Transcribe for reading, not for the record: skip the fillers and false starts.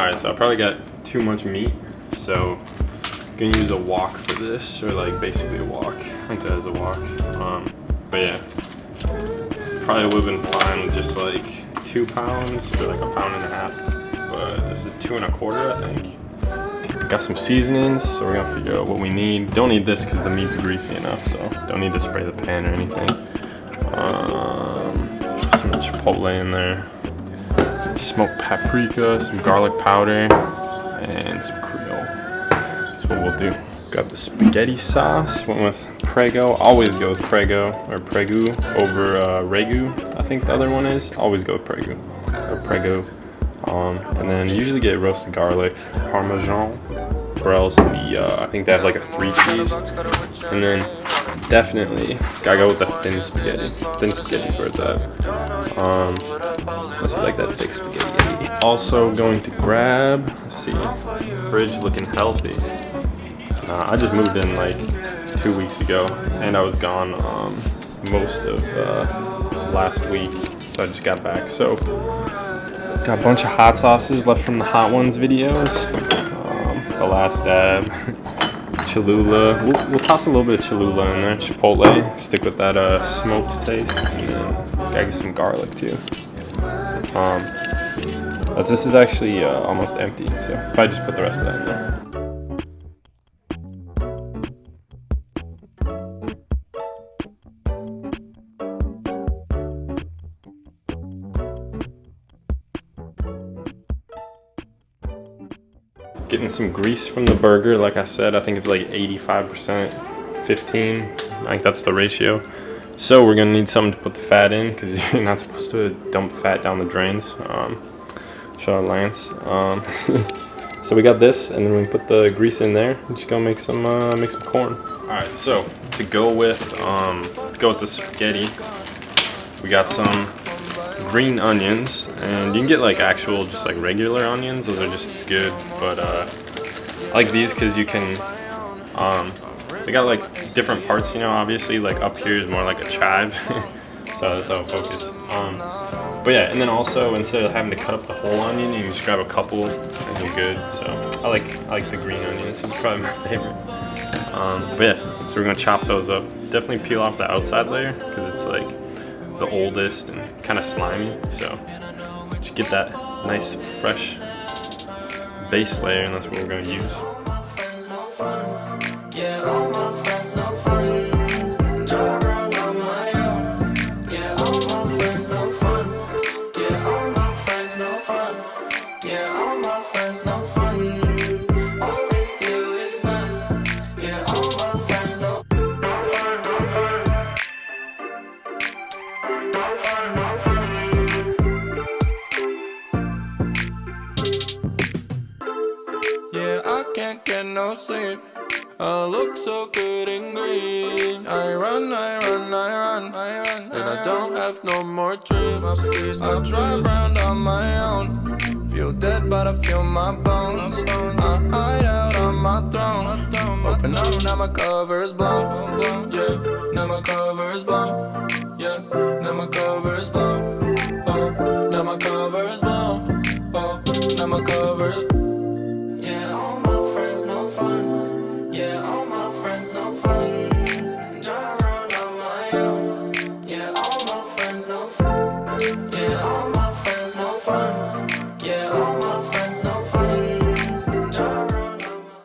Alright, so I probably got too much meat, so I'm gonna use a wok for this, or like basically a wok. I think that is a wok. But yeah, probably would have been fine with just like 2 pounds or like 1.5 pounds. But this is 2 1/4, I think. Got some seasonings, so we're gonna figure out what we need. Don't need this because the meat's greasy enough, so don't need to spray the pan or anything. Some chipotle in there. Smoked paprika, some garlic powder, and some Creole. That's what we'll do. Got the spaghetti sauce. Went with Prego. Always go with Prego or Pregu over Regu. I think the other one is. Always go with Pregu or Prego. And then usually get roasted garlic, Parmesan, or else the I think they have like a 3 cheese. And then definitely gotta go with the thin spaghetti. Thin spaghetti is where it's at. Unless you like that thick spaghetti. Also going to grab, let's see, fridge looking healthy. I just moved in like 2 weeks ago, and I was gone most of last week, so I just got back. So got a bunch of hot sauces left from the Hot Ones videos. The Last Dab, Cholula. We'll toss a little bit of Cholula in there. Chipotle. Stick with that smoked taste, and then gotta get some garlic too. As this is actually almost empty, so if I just put the rest of that in there. Getting some grease from the burger, like I said, I think it's like 85%, 15. I think that's the ratio. So we're gonna need something to put the fat in because you're not supposed to dump fat down the drains. Shout out Lance. So we got this, and then we put the grease in there. We're just gonna make some corn. All right, so to go with the spaghetti, we got some green onions, and you can get like actual just like regular onions. Those are just as good, but I like these because you can they got like different parts, you know. Obviously like up here is more like a chive, so that's how I focus. But yeah, and then also instead of having to cut up the whole onion, you can just grab a couple and you're good. So I like the green onions. This is probably my favorite. But yeah, so we're gonna chop those up. Definitely peel off the outside layer because it's like the oldest and kind of slimy, so just get that nice fresh base layer, and that's what we're going to use. Can't get no sleep. I look so good in green. I run, and I don't have no more dreams. I drive around on my own. Feel dead, but I feel my bones. I hide out on my throne. Open up, now my cover is blown. Yeah, now my cover is blown. Yeah, now my cover is blown. Oh, now my cover is blown. Oh, now my cover is blown.